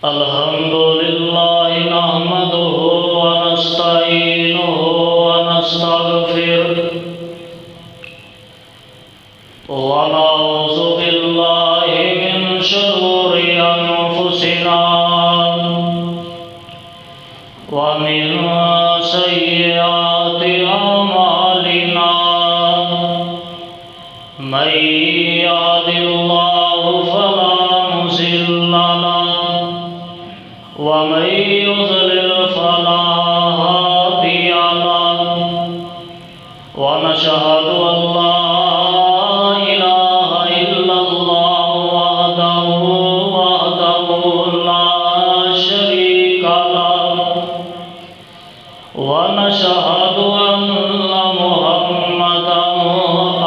الحمد لله نحمده ونستعينه ونستغفره ونعوذ بالله من شرور أنفسنا ومن سيئات أعمالنا من يهد الله فلا مضل له ومن يضلل فلا هادي له ونشهد أن لا إله إلا الله وحده لا شريك له ونشهد أن محمدا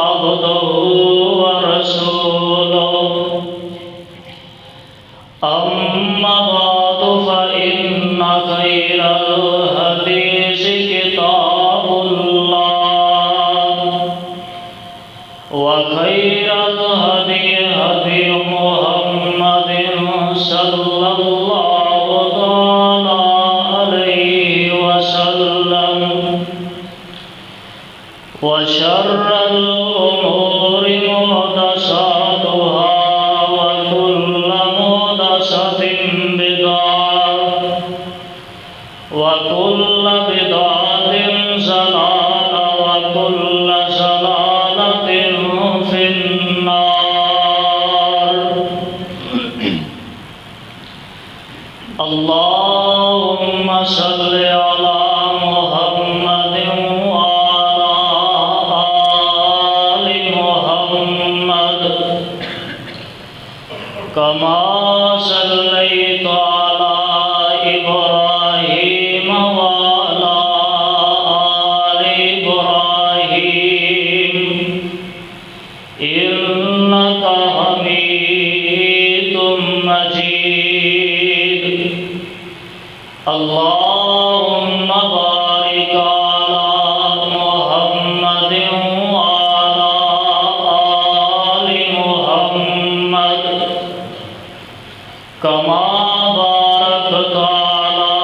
عبده ورسوله أما بعد فإن خير الحديث كتاب الله وخير الهدي هدي محمد صلى الله عليه وسلم وشر الأمور محدثاتها وكل محدثة بدعة وكل بدعة ضلالة وكل ضلالة في النار. اللهم صل على محمد وعلى آل محمد كما صليت على إبراهيم وعلى آل إبراهيم إنك حميد مجيد. اللهم بارك على محمد وعلى آل محمد كما باركت على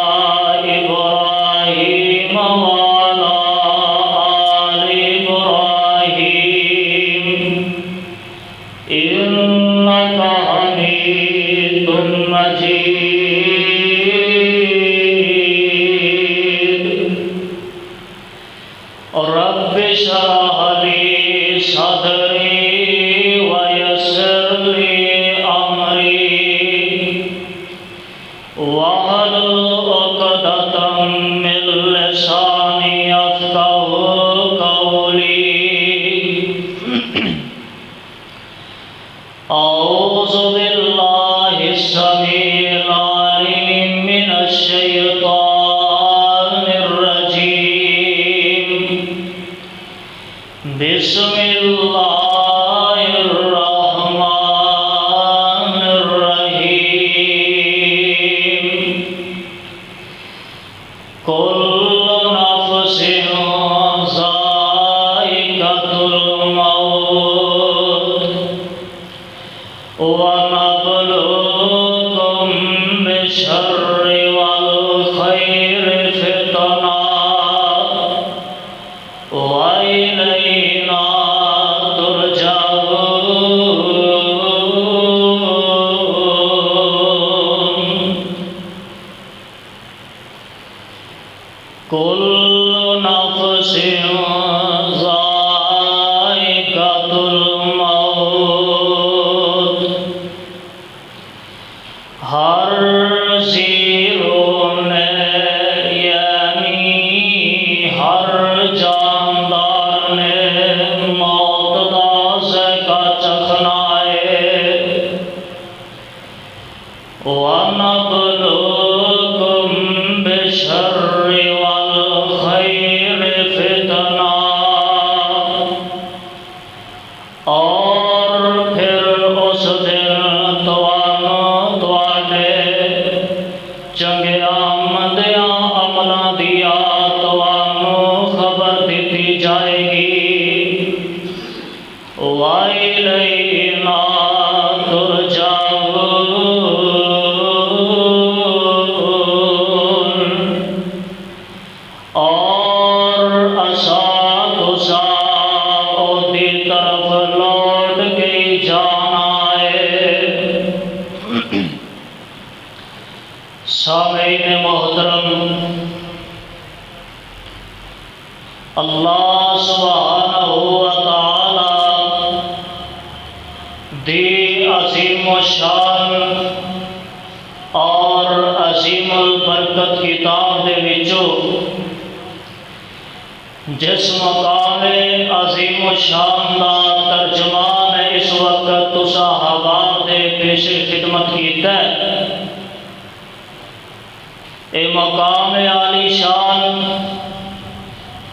إبراهيم وعلى آل إبراهيم إنك حميد مجيد. رب اشرح لي صدري ويسر لي أمري واحلل عقدة من لساني يفقهوا قولي. أعوذ بالله السميع العليم من الشيطان الرجيم. بسم الله الرحمن الرحيم. كل نفس ذائقة الموت ونبلوكم بالشر والخير فتنة وإلينا ترجعون. كل نفس ذائقة الموت. ہر زیروں نے یعنی ہر جاندار نے موت دا ذائقہ چکھنا ہے. وَنَبْلُوكُمْ بِالشَّرِّ وَالْخَيْرِ فِتْنَةً. اور پھر اس دن چنگے آمدیاں عملاں دیا توانوں خبر دیتی جائے گی. وَإِلَيْنَا تُرْجَعُونَ. سامعین محترم، اللہ سبحانہ و تعالی دی عظیم و شان اور عظیم البرکت کتاب دے وچوں جس مقام عظیم و شان دا ترجمان اس وقت تسا حوال دے پیش خدمت کیتا ہے، اے مقام عالی شان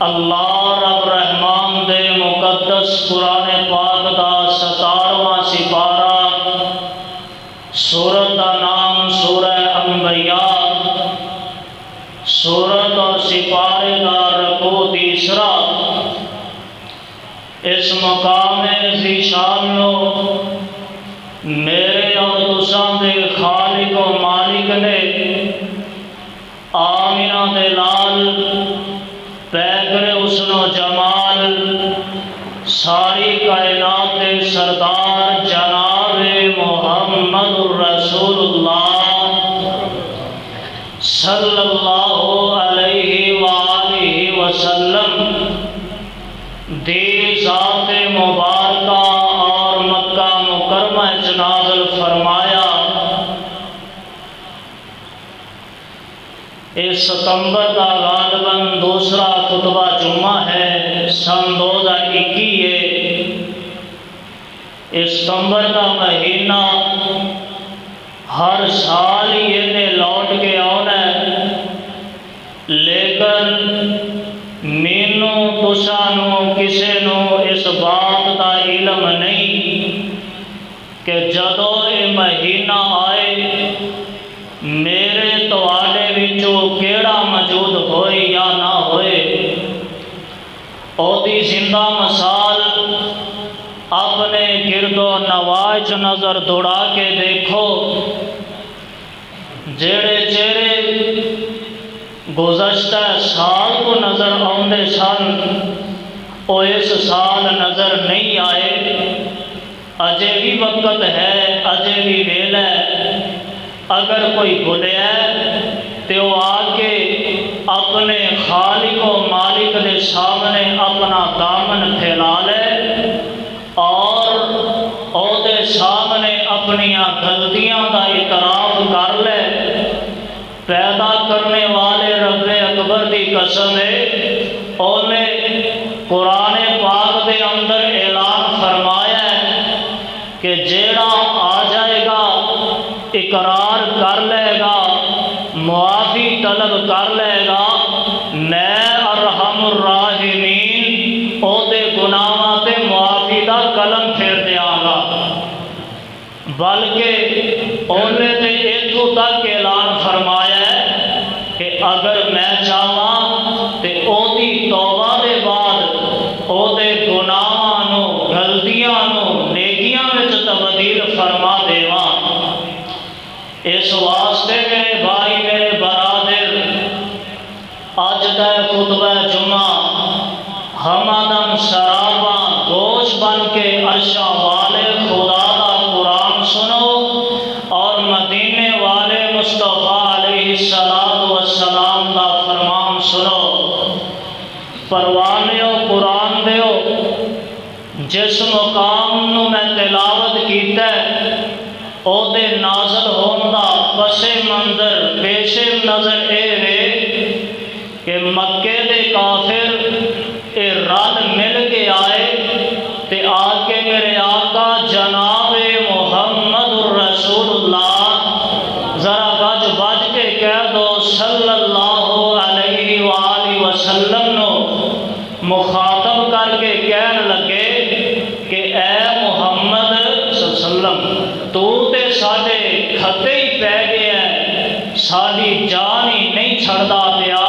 اللہ رب رحمان دے مقدس قرآن پاک دا 17واں سپارہ، سورت دا نام سورہ انبیاء، سورت اور سپارے دا رکوع تیسرا۔ اس مقام ذی شان نو میرے اور تساں دے خالق و مالک نے آمینہ دے لال پیغر حسن و جمال ساری کائنات دے سردار جناب محمد الرسول اللہ صلی اللہ علیہ وآلہ وسلم دی ذات مبارکہ اور مکہ مکرمہ نازل فرمایا۔ اس ستمبر کا غالباً دوسرا خطبہ جمعہ ہے، سن 2021 ہے۔ اس ستمبر کا مہینہ ہر سال ہی انہیں لوٹ کے آنا ہے، لیکن مینو تسانو کسے نو اس بات دا علم نہیں کہ جدو یہ مہینہ آئے میرے تواڈے وچوں کیڑا موجود ہوئے یا نہ ہوئے، اودی زندہ مثال اپنے گرد و نواز نظر دوڑا کے دیکھو، جڑے چہرے گزشتہ سال کو نظر آندے سن وہ اس سال نظر نہیں آئے۔ اجے بھی وقت ہے، اجے بھی ویلا ہے، اگر کوئی بھولیا تو وہ آ کے اپنے خالق و مالک کے سامنے اپنا دامن پھیلا لے اور اودے سامنے اپنی غلطیاں کا اعتراف کر لے۔ پیدا کرنے والے رب اکبر دی قسم ہے، انہیں قرآن پاک دے اندر اعلان فرمایا ہے کہ جیڑا آ جائے گا، اقرار کر لے گا، معافی طلب کر لے گا، میں ارحم الراحمین او دے گناہاں تے معافی دا قلم پھیر دیاں گا۔ بلکہ انہیں تے اتھوں تک اعلان فرمایا ہے کہ اگر میں چاہواں تے او دی توبہ دے بعد او دے گناہاں نو، غلطیاں نو نیکیاں وچ تبدیل فرما دیواں۔ اس واسطے میرے بھائی میرے برادر، اج دا خطبہ جمعہ ہمدم سراباں گوش بن کے عرشاں والے خدا دا قرآن سنو اور مدینے والے مصطفیٰ علیہ السلام دا فرمان سنو۔ پروانیو قرآن دیو، جس مقام نو میں تلاوت کیتا ہے او دے نازل ہون دا پس منظر پیش نظر اے وے کہ مکے دے کافر اے رل مل کے آئے تے آ کے میرے آقا جناب محمد الرسول اللہ، ذرا بج بج کے کہہ دو صلی اللہ علیہ وآلہ وسلم نو مخاطب کر کے کہن لگے کہ اے محمد صلی اللہ علیہ وسلم، تو تے ساڈے کھتے ہی پہ گیا ہے، ساری جان ہی نہیں چھڑدا پیا،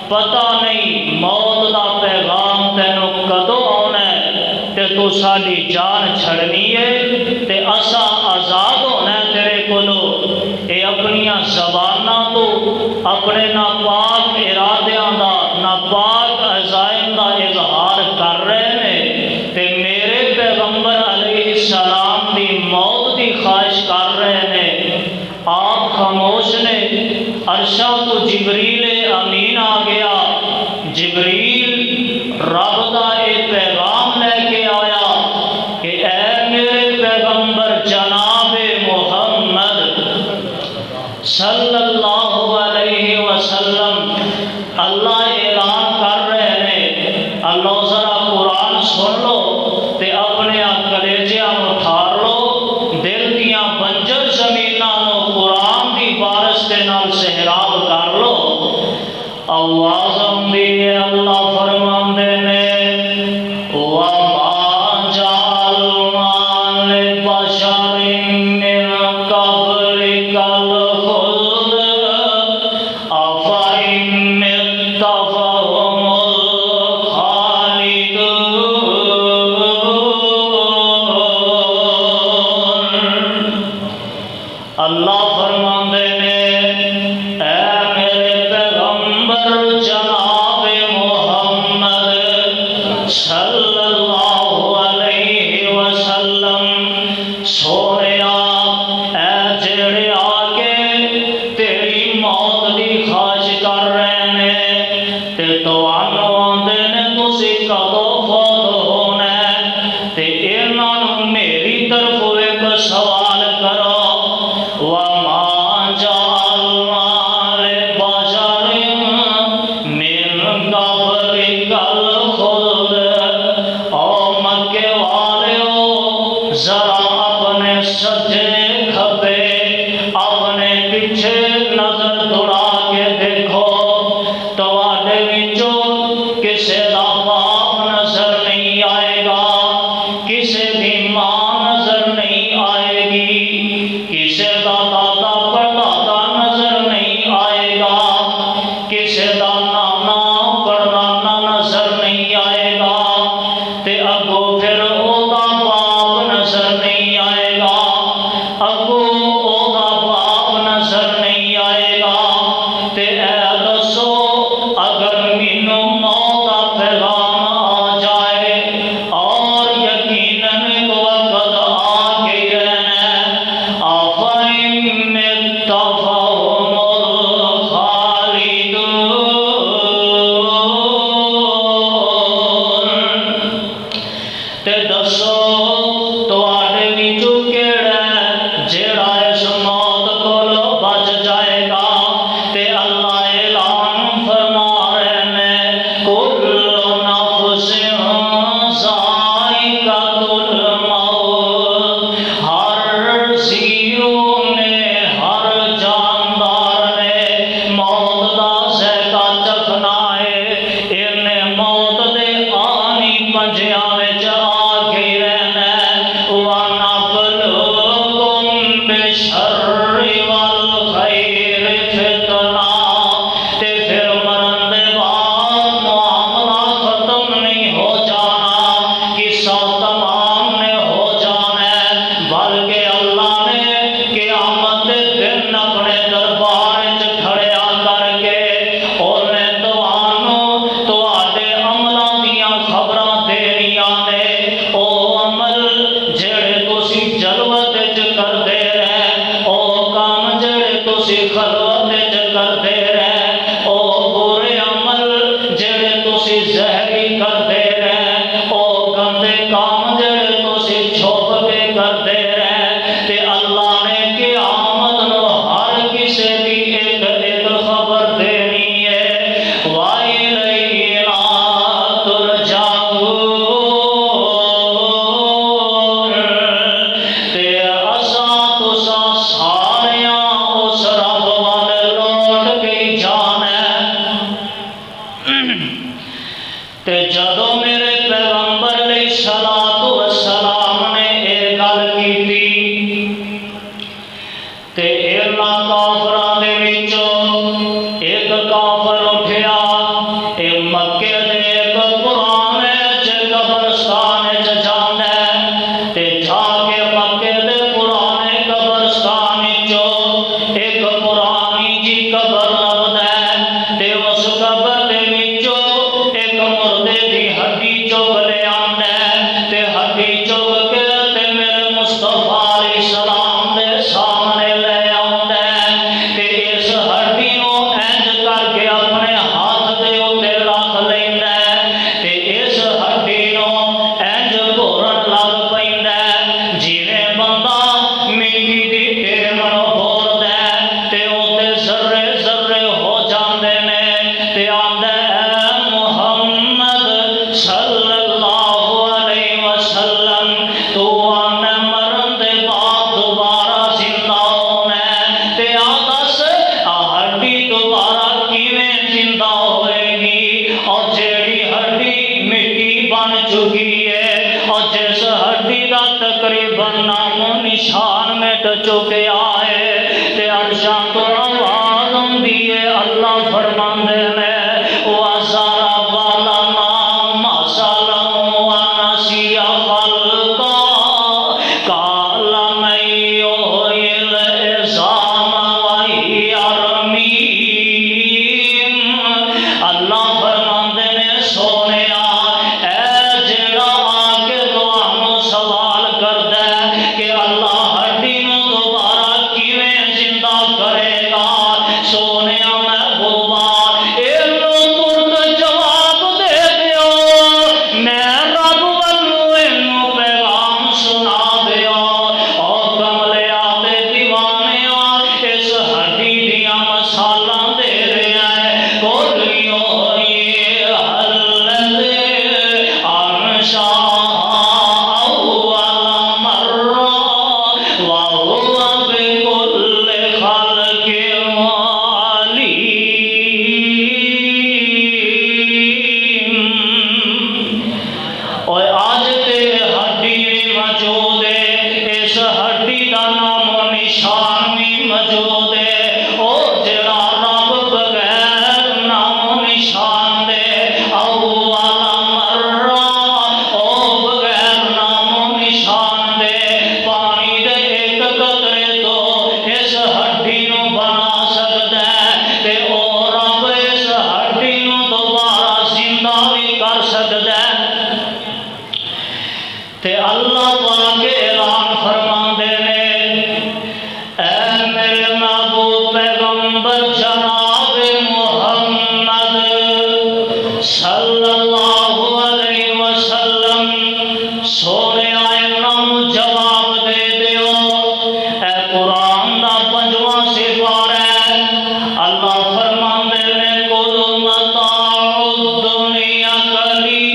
پتہ نہیں موت دا پیغام تینوں کدو آنا ہے تے تو ساری جان چھڑنی ہے تے اسا آزاد ہونا ہے تیرے کولو۔ اے اپنیاں زباناں تو اپنے ناپاک ارادیاں دا، ناپاک عزائم دا اظہار کر رہے ہیں تے میرے پیغمبر علیہ السلام دی موت دی خواہش کر رہے ہیں۔ آپ خاموش نے عرشہ کو جبریل امین آ گیا۔ جبریل رب دا ایک پیغام لے کے آیا کہ اے میرے پیغمبر جناب محمد صلی اللہ علیہ وسلم، اللہ اعلان کر رہے ہیں، اللہ ذرا قرآن سن لو تے اپنے کلیجیاں نوں ٹھار لو، دل دیاں بنجر زمیناں نوں قرآن دی بارش دے نال سہراب کر لو۔ آواز آندی ہے، اللہ فرماندے نے وَمَا جَعَلْنَا لِبَشَرٍ مِّن قَبْلِكَ الْخُلْدَ أَفَإِن مِّتَّ فَهُمُ الْخَالِدُونَ۔ اللہ فرماندے نے اے میرے پیغمبر جناب محمد صلی اللہ علیہ وسلم، سونیا اے جڑے آگے تیری موت دی خواہش کر رہے نے تے تانوں آندے نے تسی کدوں فوت ہونا ہے، تے انہاں نوں میری طرف ایک سوال کرو، وَمَا جَعَلْنَا لِبَشَرٍ مِّن قَبْلِكَ الْخُلْدَ۔ او مکے والیو، ذرا اپنے سجے کھبے اپنے پیچھے نظر دوڑا کے دیکھو، تواڈے وچوں کسے دا باپ نظر نہیں آئے گا، کسے دی ماں نظر نہیں آئے گی، کسے دا دادا پردادا نظر نہیں آئے گا، کسے دا نانا پردادا نظر نہیں آئے گا، تے اگوں پھر او دا باپ نظر نہیں آئے گا، اگوں او دا باپ نظر نہیں آئے گا، تے اے دسو اگر مینوں موت دا پیغام آ جائے اور یقیناً ایک وقت آ کے رہنا ہے، أَفَإِن مِّتَّ فَهُمُ الْخَالِدُونَ۔ تے دسو تواڈے وچوں کیڑا ہے جیڑا اس موت کولوں بچ جائے گا؟ تے اللہ اعلان فرما رہے نے کُلُّ نَفْسٍ ذائقۃُ الموت، ہر زیرو نے ہر جاندار نے موت دا ذائقہ چکھنا ہے، انہیں موت دے آنی پنجیاں وچ آ کے رہنا ہے۔ وَنَبْلُوكُم بِالشَّرِّ وَالْخَيْرِ فِتْنَةً، تے پھر مرن دے بعد معاملہ ختم نہیں ہو جانا، قصہ تمام نے ہو جانا ہے، بلکہ اللہ نے قیامت دے دن اپنے دربار وچ کھڑیا کر کے انہیں تانوں تواڈے عملاں دیاں خبراں دینیاں نے، او عمل جڑے تسی جلوت وچ کردے رہے، او کام جڑے تسی خلوت وچ کردے رہے، او برے عمل جڑے تسی ظاہری کردے رہے، او گندے کام جڑے تسی چھپ کے کردے رہے، تے اللہ نے قیامت نو ہر کسے دی ایک ایک خبر دینی ہے۔ وَإِلَيْنَا تُرْجَعُونَ، تے اساں تساں ساریاں اس رب وال لوٹ کے جانا ہے۔ تے جدوں میرے پیغمبر علیہ الصلوۃ والسلام نے یہ گل کیتی تے انہاں کافراں دے وچوں ایک کافر اٹھیا، اے مکے دے ایک پرانے قبرستان وچ جاندا ہے، تے جا کے مکے دے پرانے قبرستان وچوں ایک پرانی جی قبر لبدا ہے، تے اس قبر دے وچوں ایک مردے دی ہڈی چوک لے آندا ہے، تے ہڈی چوک کے تے میرے مصطفیٰ علیہ السلام دے سامنے لے آندا ہے، تے چکیا ہے تے عرشاں تو آواز آندی ہے اللہ فرماندے نے وَسَارَ بَلَنَا مَسَلًا وَنَسِيَ خَلْقًا قَالَ مَن يُحْيِي الْعِظَامَ وَهِيَ رَمِيمٌ اللہ فرماندے نے سونیا اے جڑا آ کے تانوں سوال کردا ہے کہ اللہ ہڈی نو دوبارہ کیویں زندہ کرے گا سونیا محبوبا اینو ترت جواب دے دیو میں رب والوں اینو پیغام سنا دیو او کملیا تے دیوانیا اس ہڈی دیاں مثالاں دے رہا ہے کولیو اور آج تے ہڈی بھی موجود ہے اس ہڈی دا نام و نشان بھی موجود ہے او جڑا رب بغیر نام و نشان دے اول مرہ او بغیر نام و نشان دے پانی دے ایک قطرے تو اس ہڈی نو بنا سکدا ہے تے او رب اس ہڈی نو دوبارہ زندہ بھی کر سکدا ہے تے اللہ پاک اعلان فرماندے نے اے میرے محبوب پیغمبر جناب محمد صلی اللہ علیہ وسلم سونے انہاں جواب دے دیو اے قرآن دا 5واں سپارہ ہے اللہ فرماندے نے کل متاع الدنیا قلیل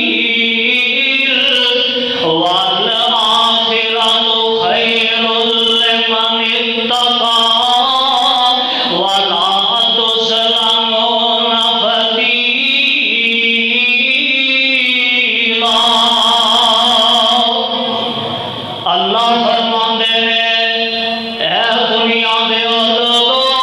اللہ فرماندے نے اے دنیا دے لوگو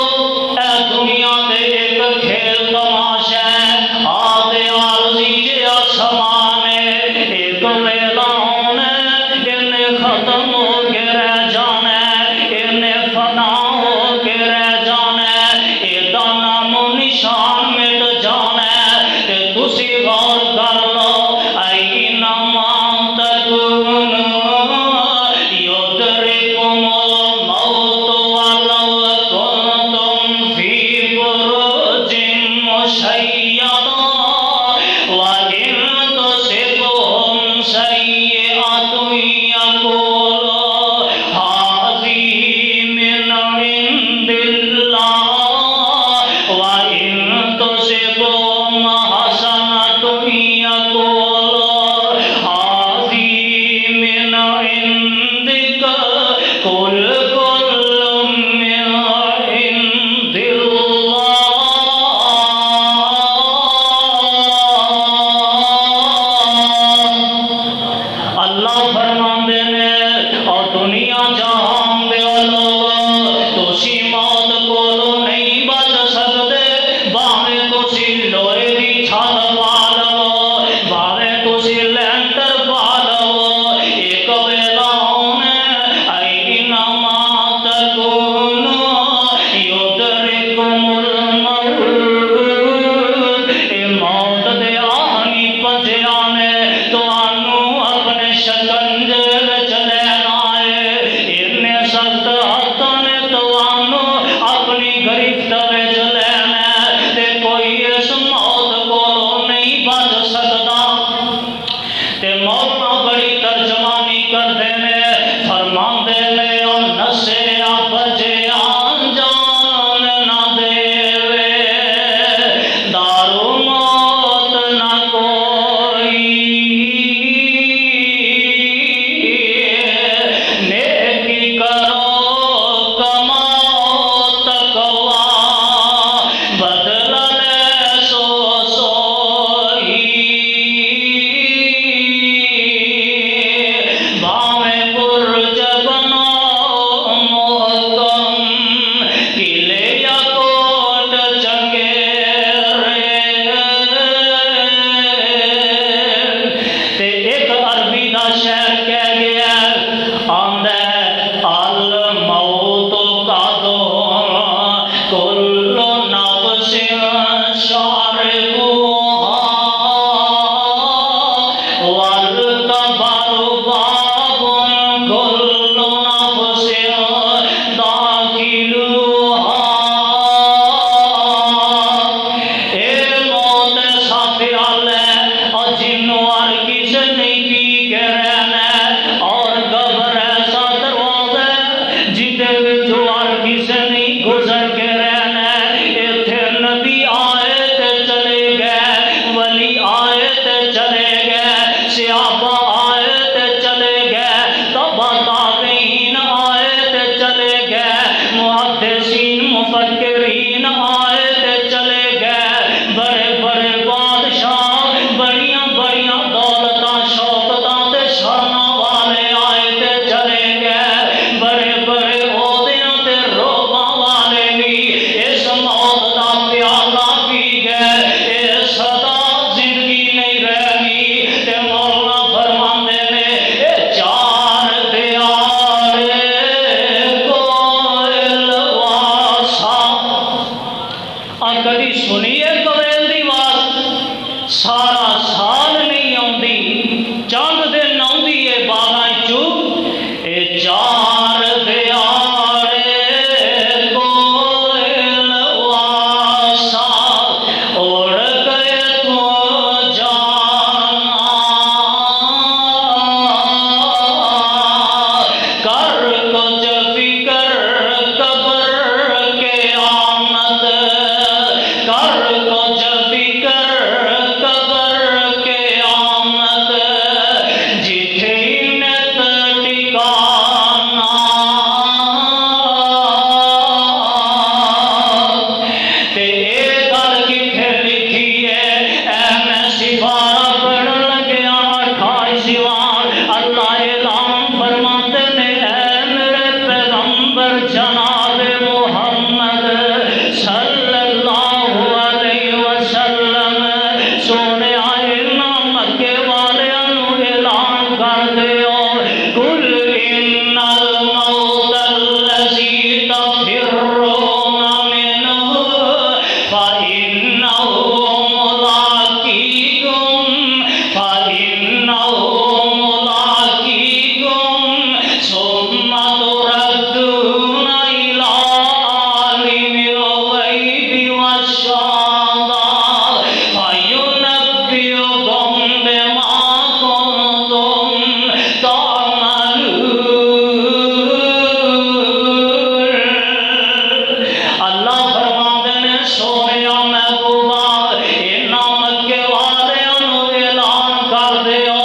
اللہ فرماندے نے سونیا محبوبا انہاں مکے والیاں نو اعلان کر دیو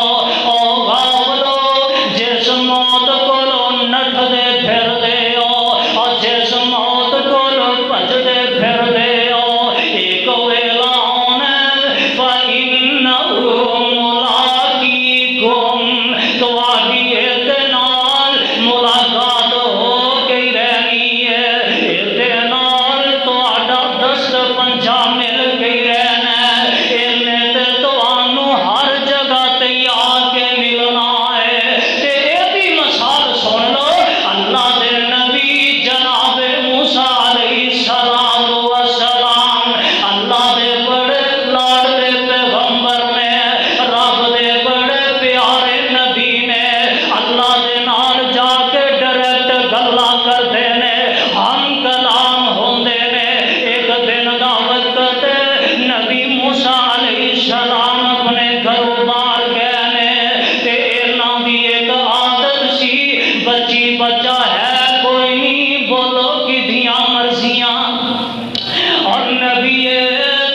او غافلو جس موت کولوں نٹھدے پھردے ہو اور جس موت کولوں بھجدے پھردے ہو ایک ویلا آنا فَإِنَّهُ مُلَاقِيكُمْ تواڈی ایک نال ملاقات ہو کے رہنی ہے ایک نال تواڈا دست پنجا مل کے رہنا ہے انہیں تے توانوں ہر جگہ تے آ کے ملنا ہے تے ایدی مثال سن لو اللہ دے نبی جناب موسیٰ علیہ السلام اللہ دے بڑے لاڈلے پیغمبر نے رب دے بڑے پیارے نبی نے اللہ دے نال جا کے ڈائریکٹ گلا کرتے نے ہم کلام ہوندے نے ایک دن دا وقت نبی موسیٰ علیہ السلام اپنے گھروں باہر گئے نے تے انہاں دی ایک عادت سی بچی بچہ ہے کوئی نہیں بولو کدیاں مرضیاں اور نبی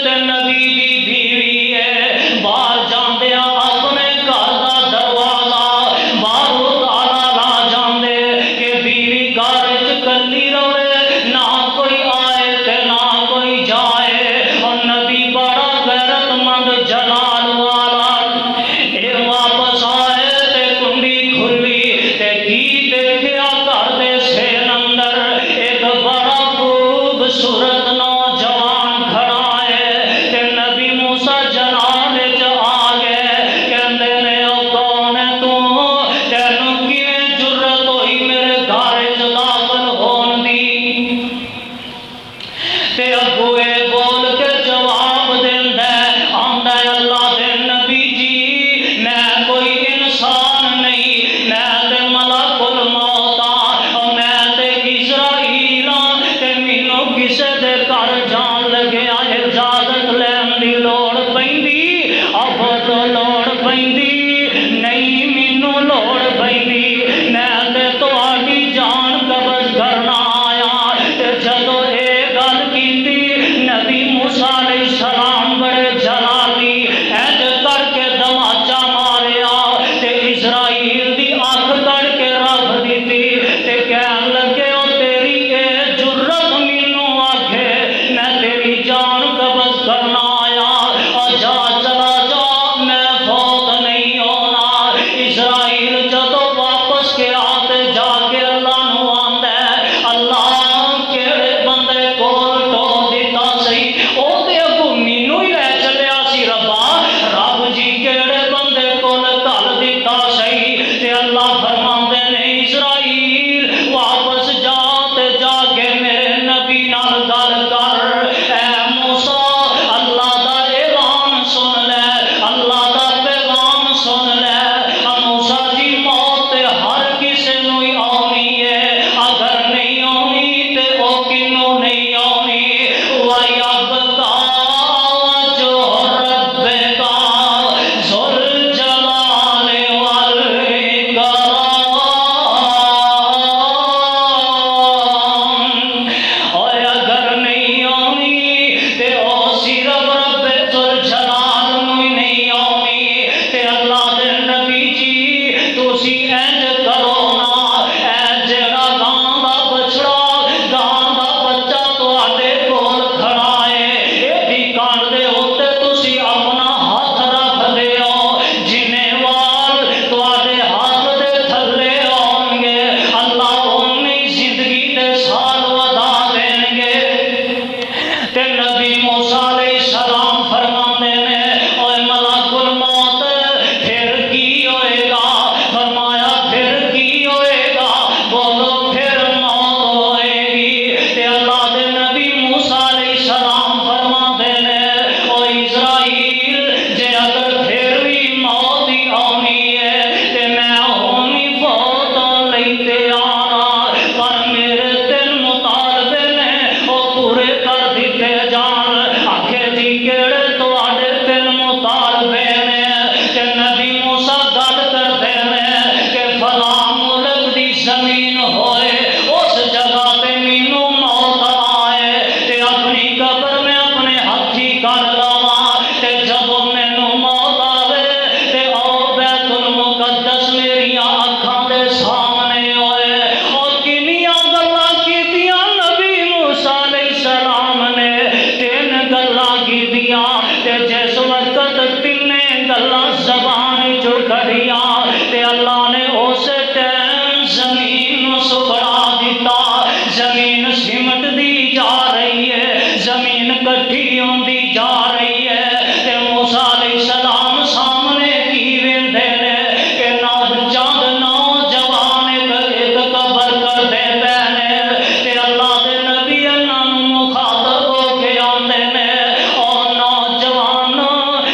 تے نبی دی بیوی ہے باہر جاندیا اپنے گھر دا دروازہ باہروں تالا لا جاندے کہ بیوی گھر وچ کلی رہے نہ کوئی آئے تے نہ کوئی جائے اور نبی بڑا غیرت مند جلال والا اے واپس آئے تے کنڈی کھلی تے کی دیکھیا گھر دے سین اندر ایک بڑا خوبصورت نوجوان کھڑا ہے تے نبی موسیٰ جلال وچ آ گئے کہندے نے او کون ہے تو تینوں کیویں جرت ہوئی میرے گھر وچ داخل ہون دی تے اگو اے بول کے جواب دیندا ہے آندا ہے اللہ دے نبی جی میں کوئی انسان نہیں میں تے ملک الموت ہاں میں تے اسرائیل ہاں تے مینوں کسے دے گھر جان لگیا اجازت لین دی لوڑ پیندی اب تو لوڑ پیندی نہیں مینوں لوڑ پیندی میں تے تواڈی جان قبض کرنا آیا تے جدوں اے گل کیتی نبی موسیٰ علیہ السلام بڑے جلالی اینج کر کے دماچا ماریا تے اسرائیل دی اکھ کڑ کے رکھ دیتی تے کہن لگے او تیری اے جرت مینوں آکھے کٹھی ہوندی جا رہی ہے تے موسیٰ علیہ السلام سامنے کی ویندے نے کہ چند نوجوان ایک قبر کر دے پہنے تے اللہ دے نبی انہاں نوں مخاطب ہو کے آندے نے او نوجوان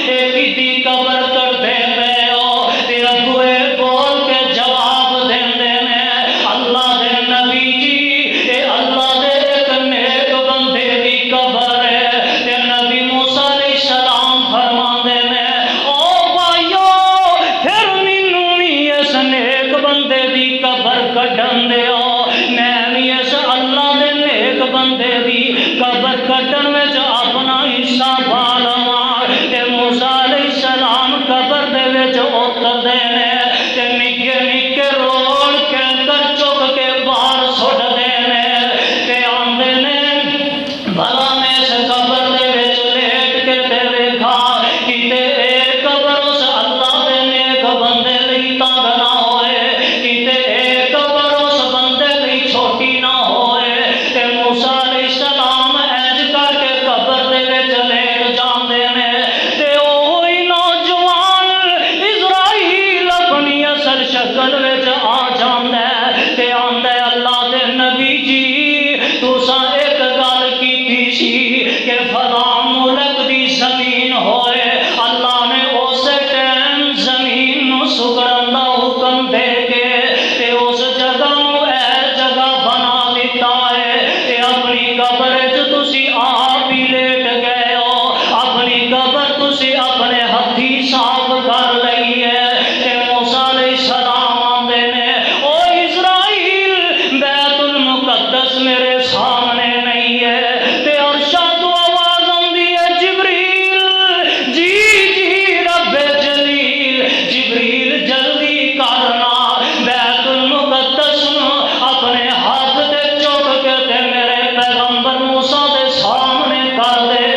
ایک دی قبر کر دے پے او تے اگوے بول کے جواب دیندے نے اللہ دے نبی جی اے اللہ دے ایک نیک بندے دی قبر ہے تے نبی موسیٰ علیہ السلام فرماندے نے او بھائیو پھر مینوں بھی اس نیک بندے دی قبر کڈن دیو میں بھی اس اللہ دے نیک بندے دی قبر کڈن وچ اپنا حصہ پا لواں تے موسیٰ علیہ السلام قبر دے وچ اتردے نے تے نکے نکے روڑ کینکر چک کے باہر سٹ دے نے تے آندے نے بھلا میں اس قبر دے وچ لیٹ کے تے ویکھا کیتے اے قبر اس اللہ دے نیک بندے لئی تنگ نہ ہوئے کیتے اے قبر اس بندے لئی چھوٹی نہ ہوئے تے موسیٰ علیہ السلام اینج کر کے قبر دے وچ لیٹ جاندے نے تے اوہی نوجوان اسرائیل اپنی اصل شکل وچ آ جاندا ہے تے آندا ہے اللہ دے نبی جی تساں ایک گل کیتی سی کہ فلاں ملک دی زمین ہوئے اللہ نے اسی ٹائم زمین نو سکڑن دا حکم دے کے تے اس جگہ نو اے جگہ بنا دیتا ہے تے اپنی قبر وچ تسی آپ ہی لیٹ گئے ہو اپنی قبر تسی اپنے ہتھی صاف کر لئی ہے تے موسیٰ علیہ السلام آندے نے او اسرائیل بیت المقدس میرے سامنے نہیں ہے تے عرشاں تو آواز آندی ہے جبریل جی رب جلیل جبریل جلدی کرنا بیت المقدس نو اپنے ہاتھ تے چک کے تے میرے پیغمبر موسیٰ دے سامنے کر دے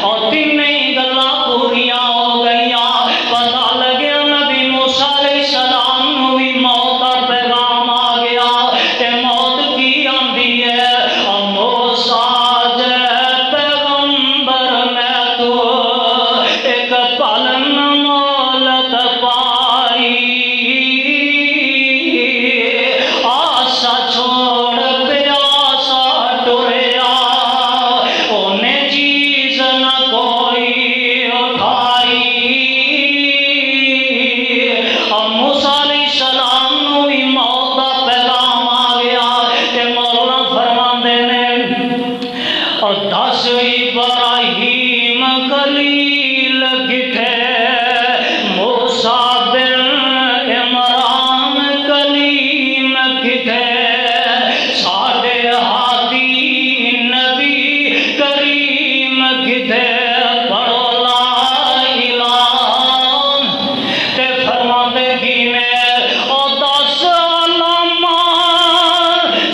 اور تینیں گلاں پوریاں ہو گئیاں پتہ لگیا نبی موسیٰ علیہ السلام نو بھی موت دا پیغام آ گیا تے موت کی آندی ہے او موسیٰ جے پیغمبر میں تو ایک پل نہ مولت پائی آسا چھوڑ پیاسا ٹریا انہیں چیز نہ کوئی اٹھائی اب موسیٰ علیہ السلام نو بھی موت دا پیغام آ گیا تے مولا فرماندے نے اور دس ابراہیم خلیل کتھے موسیٰ بن عمران کلیم کتھے ساڈے ہادی نبی کریم کتھے پڑھو لا الہ تے فرماندے کی نے او دس علامہ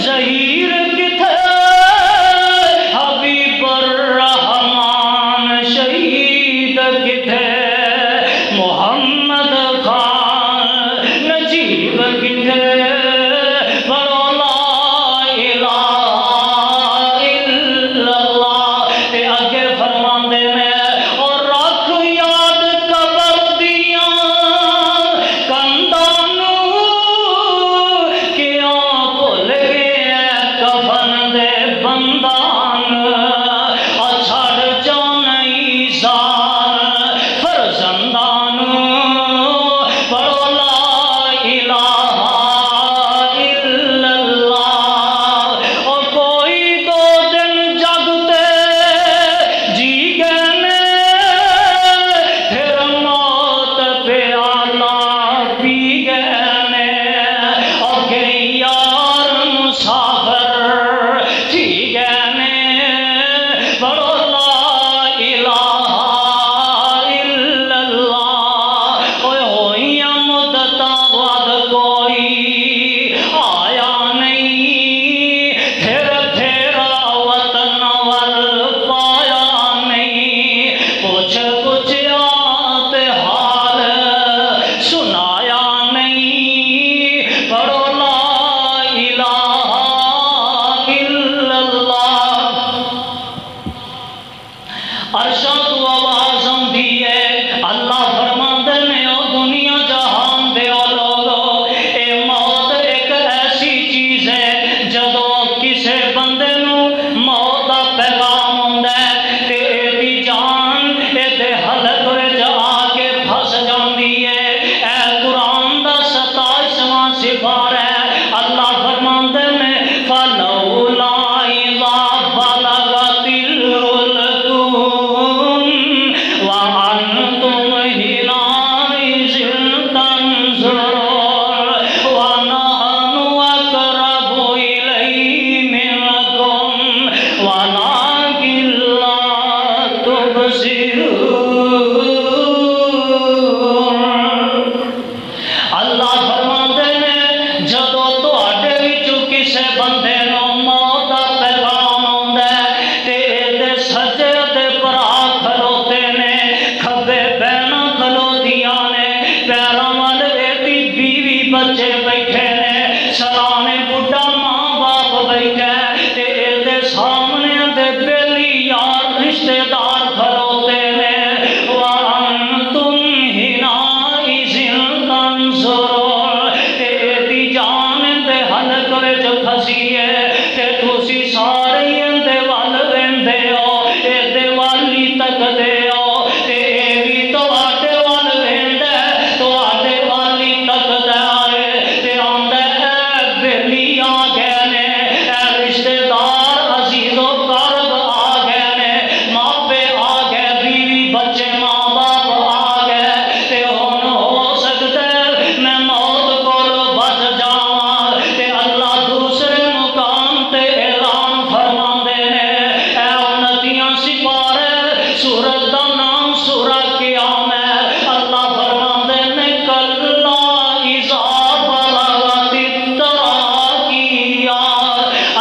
ظہیر کتھے حبیب الرحمن شہید کتھے محمد خان نجیب کتھے پڑھو لا الہ الا اللہ تے اگے فرماندے عرشاں تو آواز آندی ہے، اللہ فرماندے نے او دنیا جہان دے او لوگو، اے موت ایک ایسی چیز ہے جدوں کسے بندے نو موت دا پیغام ہوندا ہے تے ایدی جان ایدے حلق وچ آ کے پھس جاندی ہے۔ اے قرآن دا 27واں سپارہ ہے، اللہ فرماندے نے فَلَوْلَا إِذَا بَلَغَتِ الْحُلْقُومَ وَأَنْتُمْ حِينَئِذٍ تَنظُرُونَ وَنَحْنُ أَقْرَبُ إِلَيْهِ مِنكُمْ وَلَكِنْ لَا تُبْصِرُونَ۔ اللہ فرماندے نے جدوں تواڈے وچوں کسے بندے نو موت دا پیغام آوندا ہے تے ایدے سجے تے پرا کھلوتے نے، کھبے بہناں کھلوتیاں نے، پیراں وال ایدی بیوی بچے بیٹھے نے، سرانے بڈھا ماں باپ بیٹھا ہے تے ایدے سامنے تے بیلی یار رشتے دار کھلوتے نے۔ وَأَنْتُمْ حِينَئِذٍ تَنظُرُونَ، تے ایدی جان تے حلق وچ پھسی ہے تے تسی سارے ایندے ول ویندے ہو، ایدے ول ہی تکدے ہو تے اے وی تواڈے ول ویندا ہے، تواڈے ول ہی تکدا ہے تے آندا ہے اے بیلی آ گئے نے، اے رشتے دار عزیز و قرب آ گئے نے، ماپے آ گئے، بیوی بچے ماں باپ آ گئے تے ہن ہو سکتا ہے میں موت کولوں بچ جاواں تے اللہ دوسرے مقام تے اعلان فرماندے نے۔ اے 29 سپارے سورت دا نام سورہ قیام ہے، اللہ فرماندے نے کلا اذا بلغت التراقی،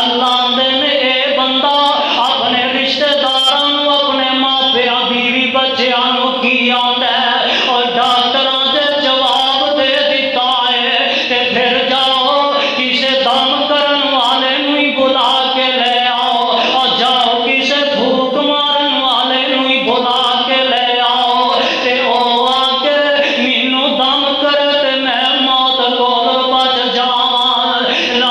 اللہ آندے نے اے بندہ اپنے رشتے داراں نو، اپنے ماپیاں بیوی بچیاں نو کی آندا ہے اور ڈاکٹراں دے جواب دے دتا ہے تے پھر جاؤ کسے دم کرن والے نو ہی بلا کے لے آؤ، اور جاؤ کسے پھوک مارن والے نو ہی بلا کے لے آؤ تے او آ کے مینوں دم کرے تے میں موت کول بچ جاواں۔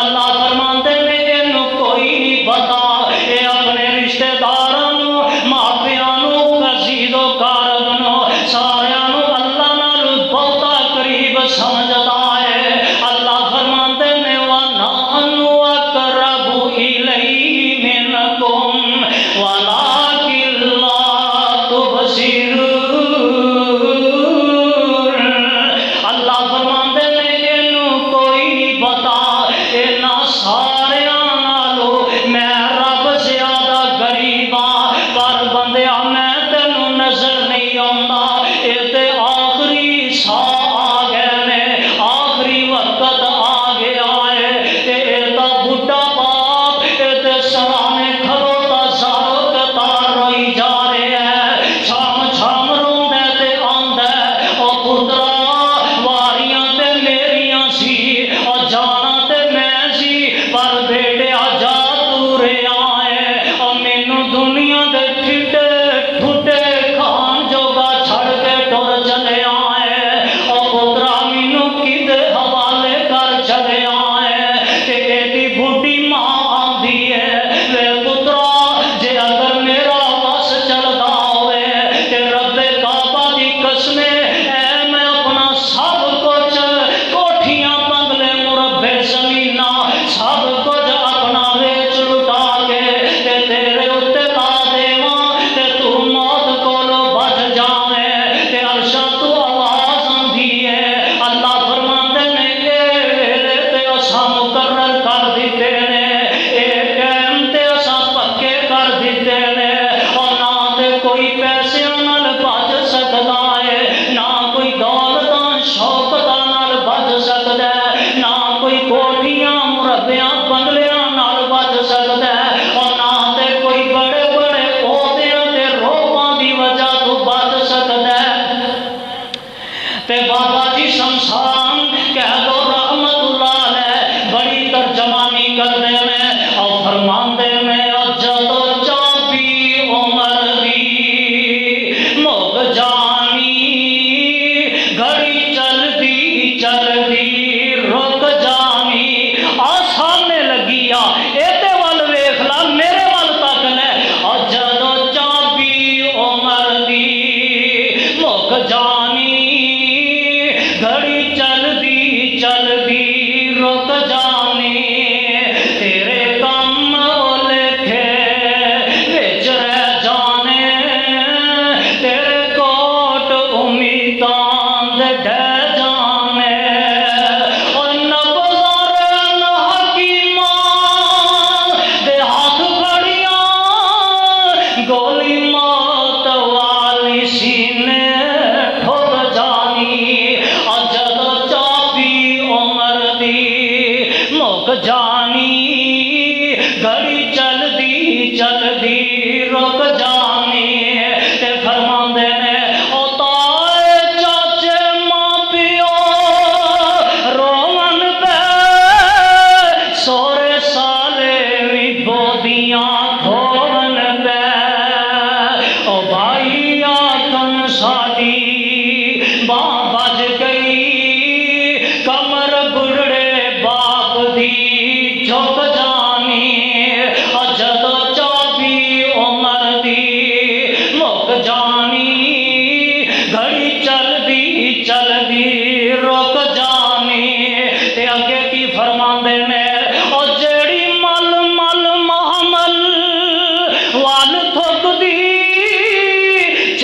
اللہ فرماندے نے اینوں کوئی نہیں پتا، اے اپنے رشتے داراں نو، ماپیاں نو، عزیز و قرب نو، ساریاں نو اللہ نال بہتا قریب سمجھدا ہے۔ اللہ فرماندے نے وَنَحْنُ أَقْرَبُ إِلَيْهِ مِنكُمْ وَلَكِنْ لَا تُبْصِرُونَ۔ اللہ فرماندے نے اینوں کوئی نہیں پتا، انہاں ساریاں نالوں میں رب زیادہ غریب ہاں، پر بندیا میں تینوں نظر نہیں آوندا، اے تے آخری ساہ آ گئے نے، آخری وقت آ گیا ہے تے اے تا بڈھا باپ اے تے سرانے کھلوتا زارو قطار روئی جا رہے ہیں، چھام چھام روندا تے آندا ہے او پترا واریاں تے میریاں سی اور جانا تے میں سی، پر بیٹیا جا تو رہیا ہے اور مینوں دنیا دے ٹھڈے ٹھڈے کھان جوگا چھڑ کے ٹر چلے آئے اور پترا مینوں کدے حوالے کر چلے آئے تے ایدی بڈھی ماں آندی ہے وے پترا جے اگر میرا وس چلدا ہوئے تے رب کعبہ دی قسم اے میں اپنا سب کچھ کوٹھیاں بنگلے مربے زمیناں سب کچھ اپنا ویچ لٹا کے تے تیرے اُتے لا دیواں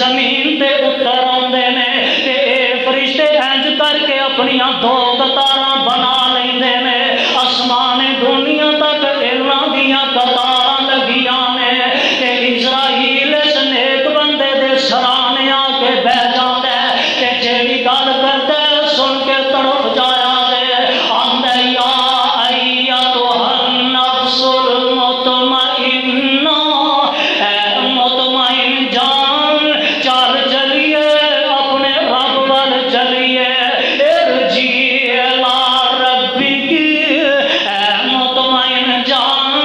زمین تے اتر آتے ہیں کہ اے فرشتے انج کر کے اپنی دو قطاراں بنا لیندے نے آسمان دنیا تک انہاں دیاں قطاراں لگیاں نے کہ اسرائیل اس نیک بندے دے سرانے آ کے بیٹھ جاتا ہے کہ جیڑی گل کرتا ہے سن کے تڑپ جایا ہے آندا یا ایتھا النفس المطمئنہ اے مطمئن جان چل چلیے اپنے رب وال چلیے ارجی الی ربک اے مطمئن جان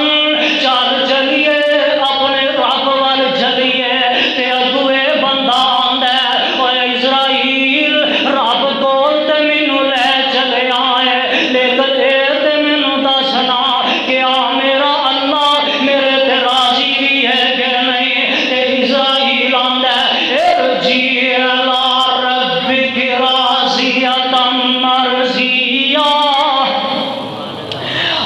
چل چلیے اپنے رب وال چلیے تے اگوے بندہ آندا ہے اوے اسرائیل رب کول تے مینوں لے چلے آئے لیکن اے تے مینوں دسنا کہ آ میرا اللہ میرے تے راضی بھی ہے کہ نہیں تے اسرائیل آندا ہے ارجی الی ربک راضیۃ مرضیہ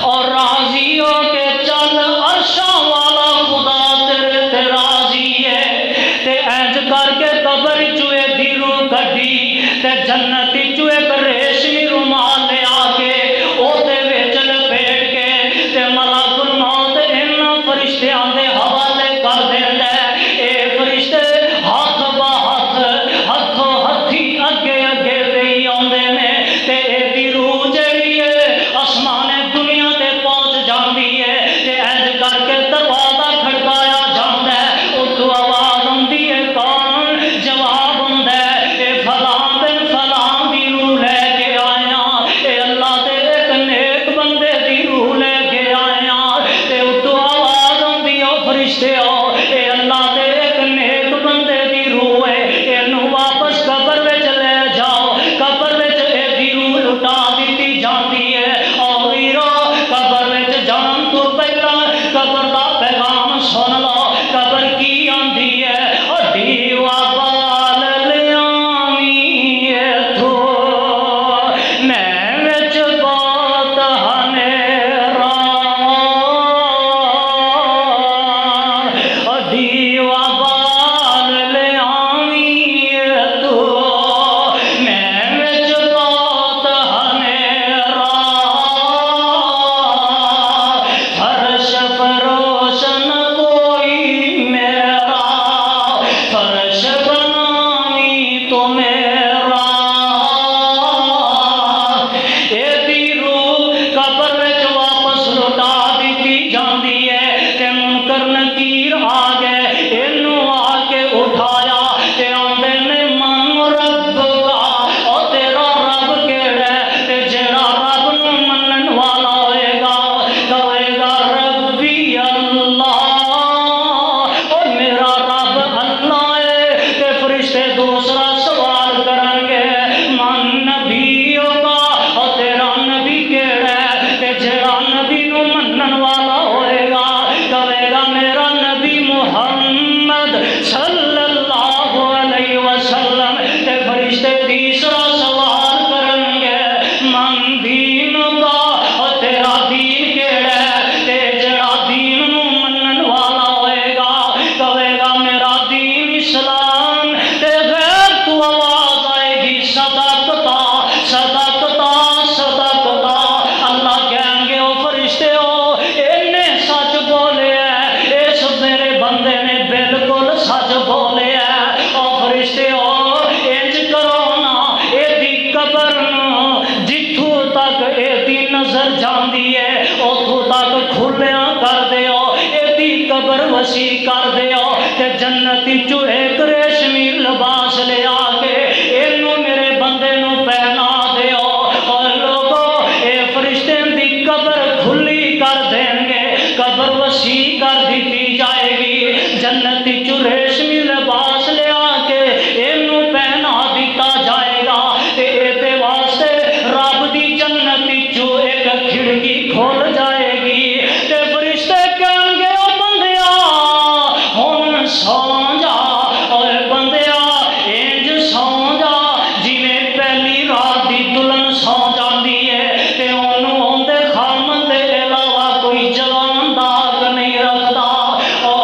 اور راضی ہو کے چل عرشاں والا خدا تیرے تے راضی ہے تے انج کر کے قبر چوئے دی روح کڈی تے جنت چوئے ایک ریشمی رومال لے آ کے او دے وچ لپیٹ کے تے ملک الموت انہاں فرشتیاں دے حوالے کر دیندا ہے اے فرشتے ہاتھ با ہاتھ ہتھوں ہتھی اگے اگے تے آندے نے تے اے دی روح جڑی ہے آسمان دنیا تے پہنچ جاندی ہے تے انج کر کے دروازہ کھڑکایا جاندا ہے اتوں آواز آندی ہے کون جواب ہوندا ہے اے فلاں بن فلاں دی روح لے کے آیا اے اللہ دے ایک نیک بندے دی روح لے کے آیا تے اتوں آواز آندی او فرشتے اے اللہ دے ایک نیک بندے دی روح ہے اینوں واپس قبر وچ لے جاؤ قبر وچ اے دی روح لٹا دتی جاندی ہے اور قبر وچ جان تو پہلا قبر دا پیغام سن لو قبر کی آندی ہے ہڈی وابال لیاویں ایتھو میں وچ بہت ہنیرا ہڈی وابال لیاویں ایتھو میں وچ بہت ہنیرا فرش فروش نہ کوئی میرا فرش بناویں تو میرا اے دی روح قبر وچ واپس لوٹا دتی جاندی ہے تے منکر نکیر آ گئے اینوں آ کے اٹھایا تے آندے نے من رب کا او تیرا رب کیڑا ہے تے جیڑا رب نوں منن والا ہوئے گا کہے گا ربی اللہ او میرا رب اللہ ہے تے فرشتے دوسرا سوال کرن گے من نبی ہوگا او تیرا نبی کیڑا ہے تے جیڑا نبی نوں منن والا ہوئے گا کہے گا میرا نبی محمد صلی اللہ علیہ وسلم تے فرشتے تیسرا سوال کرن گے من دین کا او تیرا دین کیڑا ہے تے جڑا دین نوں منن والا ہوئے گا کہے گا میرا دین اسلام تے غیر تو آواز آئے گی صدقتا صدقتا صدقتا اللہ کہیں گے او فرشتے ہو اینے سچ بولے ہے اس میرے بندے نے بالکل سچ بولے ہے او فرشتے ہو انج کرو نا اے دی قبر نوں جتھوں تک اے دی نظر جاندی ہے اتھوں تک کھلیاں کر دیو اے دی قبر وسیع کر دیو تے جنت چوں ایک ریشمی لباس لے آ کے اینوں میرے بندے نوں پہنا دیو اور لوگو اے فرشتے دی قبر کھلی کر دیں گے قبر وسیع کر دیتی جائے گی جنت چوں ریشمی لباس لے آ کے اینوں پہنا دیتا جائے گا تے اے دے واسطے رب دی جنت چوں ایک کھڑکی کھول جائے گی تے فرشتے کہیں گے او بندیا ہن سو جا اوے بندیا انج سو جا جویں پہلی رات دی دلہن سو جاندی ہے تے اونوں اون دے خامن دے علاوہ کوئی جوان داغ نہیں رکھدا او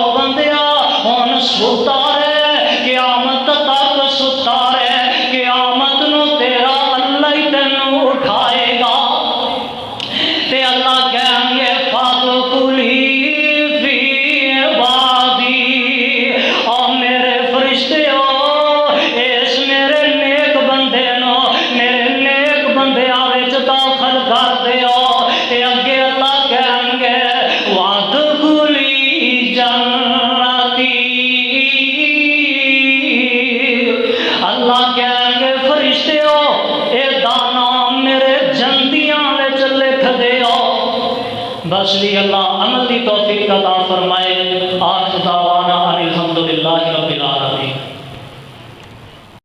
وَادْخُلِي جَنَّتِي، اللہ کہہ کے فرشتے ہو اے دانا میرے جنتیاں وچ لکھ دیو۔ بس بھی اللہ عمل دی توفیق عطا فرمائے۔ آخر دعوانا ان الحمدللہ رب العالمین۔